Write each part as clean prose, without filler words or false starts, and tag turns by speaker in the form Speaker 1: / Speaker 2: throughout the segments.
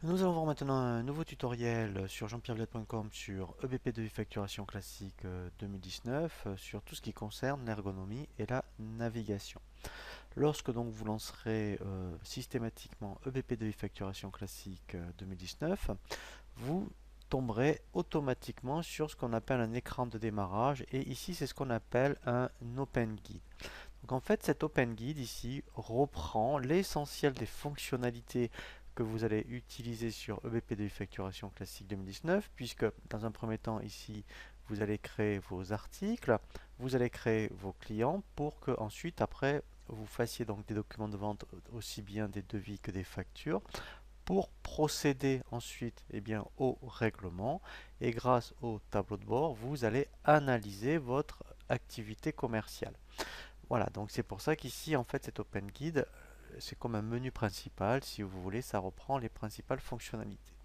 Speaker 1: Nous allons voir maintenant un nouveau tutoriel sur jeanpierrevillet.com sur EBP2I facturation classique 2019 sur tout ce qui concerne l'ergonomie et la navigation. Lorsque donc vous lancerez systématiquement EBP2I facturation classique 2019, vous tomberez automatiquement sur ce qu'on appelle un écran de démarrage et ici c'est ce qu'on appelle un Open Guide. Donc en fait, cet Open Guide ici reprend l'essentiel des fonctionnalités que vous allez utiliser sur EBP2 Facturation Classique 2019, puisque dans un premier temps ici, vous allez créer vos articles, vous allez créer vos clients pour que ensuite, après, vous fassiez donc des documents de vente aussi bien des devis que des factures pour procéder ensuite au règlement et grâce au tableau de bord, vous allez analyser votre activité commerciale. Voilà, donc c'est pour ça qu'ici, en fait, cet Open Guide, c'est comme un menu principal, si vous voulez, ça reprend les principales fonctionnalités.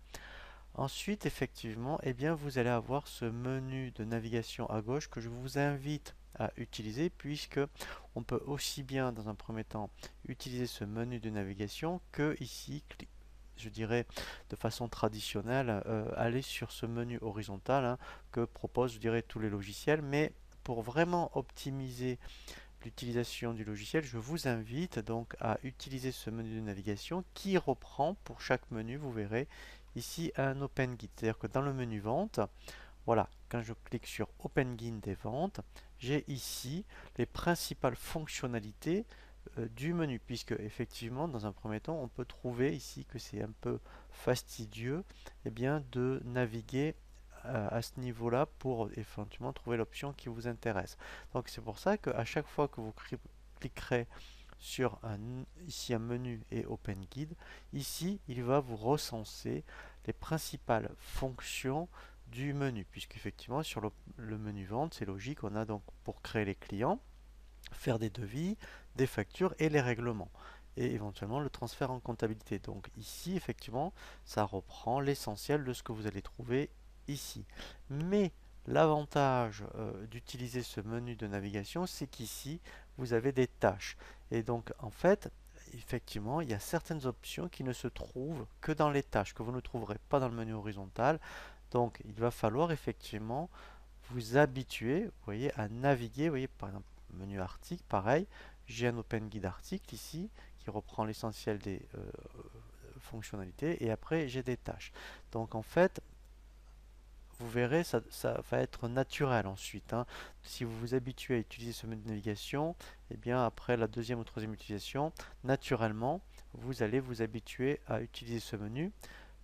Speaker 1: Ensuite, effectivement, vous allez avoir ce menu de navigation à gauche que je vous invite à utiliser puisque on peut aussi bien, dans un premier temps, utiliser ce menu de navigation que ici, je dirais de façon traditionnelle, aller sur ce menu horizontal que proposent, je dirais, tous les logiciels, mais pour vraiment optimiser l'utilisation du logiciel, je vous invite donc à utiliser ce menu de navigation qui reprend pour chaque menu, vous verrez ici un Open Guide. C'est-à-dire que dans le menu vente, voilà, quand je clique sur Open Guide des ventes, j'ai ici les principales fonctionnalités du menu, puisque effectivement, dans un premier temps, on peut trouver ici que c'est un peu fastidieux de naviguer à ce niveau-là pour éventuellement trouver l'option qui vous intéresse. Donc c'est pour ça qu'à chaque fois que vous cliquerez sur ici un menu et Open Guide, ici il va vous recenser les principales fonctions du menu, puisqu'effectivement sur le menu vente, c'est logique, on a donc pour créer les clients, faire des devis, des factures et les règlements et éventuellement le transfert en comptabilité. Donc ici, effectivement, ça reprend l'essentiel de ce que vous allez trouver ici. Mais l'avantage d'utiliser ce menu de navigation, c'est qu'ici, vous avez des tâches. Et donc, en fait, effectivement, il y a certaines options qui ne se trouvent que dans les tâches, que vous ne trouverez pas dans le menu horizontal. Donc, il va falloir effectivement vous habituer, vous voyez, à naviguer. Vous voyez, par exemple, menu article, pareil. J'ai un Open Guide article ici qui reprend l'essentiel des fonctionnalités et après j'ai des tâches. Donc en fait, vous verrez, ça va être naturel ensuite, hein. Si vous vous habituez à utiliser ce menu de navigation, et bien après la deuxième ou troisième utilisation, naturellement, vous allez vous habituer à utiliser ce menu,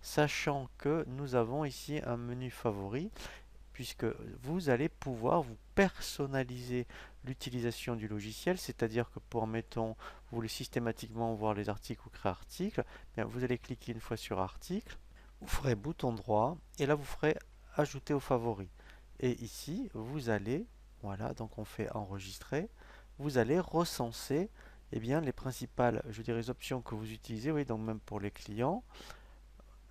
Speaker 1: sachant que nous avons ici un menu favori puisque vous allez pouvoir vous personnaliser l'utilisation du logiciel, c'est-à-dire que pour, mettons, vous voulez systématiquement voir les articles ou créer article, bien, vous allez cliquer une fois sur article, vous ferez bouton droit, et là vous ferez ajouter aux favoris. Et ici, vous allez, voilà, donc on fait enregistrer, vous allez recenser les principales, je dirais, options que vous utilisez, oui, donc même pour les clients.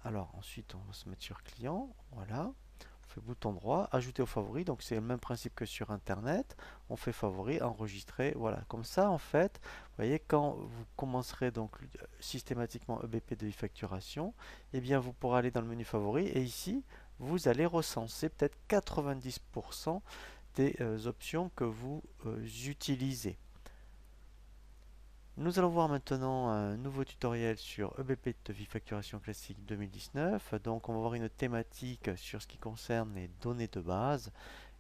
Speaker 1: Alors ensuite, on va se mettre sur client, voilà. On fait bouton droit, ajouter aux favoris, donc c'est le même principe que sur internet. On fait favori, enregistrer, voilà. Comme ça, en fait, vous voyez, quand vous commencerez donc systématiquement EBP de e-facturation, vous pourrez aller dans le menu favori et ici, vous allez recenser peut-être 90% des options que vous utilisez. Nous allons voir maintenant un nouveau tutoriel sur EBP de Facturation Classique 2019. Donc on va voir une thématique sur ce qui concerne les données de base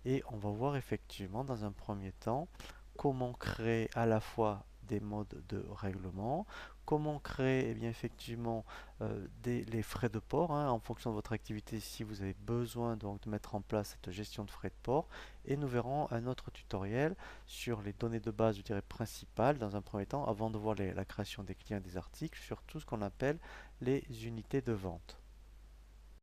Speaker 1: et on va voir effectivement dans un premier temps comment créer à la fois des modes de règlement, comment créer effectivement les frais de port en fonction de votre activité si vous avez besoin donc de mettre en place cette gestion de frais de port et nous verrons un autre tutoriel sur les données de base je dirais principales dans un premier temps avant de voir la création des clients et des articles sur tout ce qu'on appelle les unités de vente.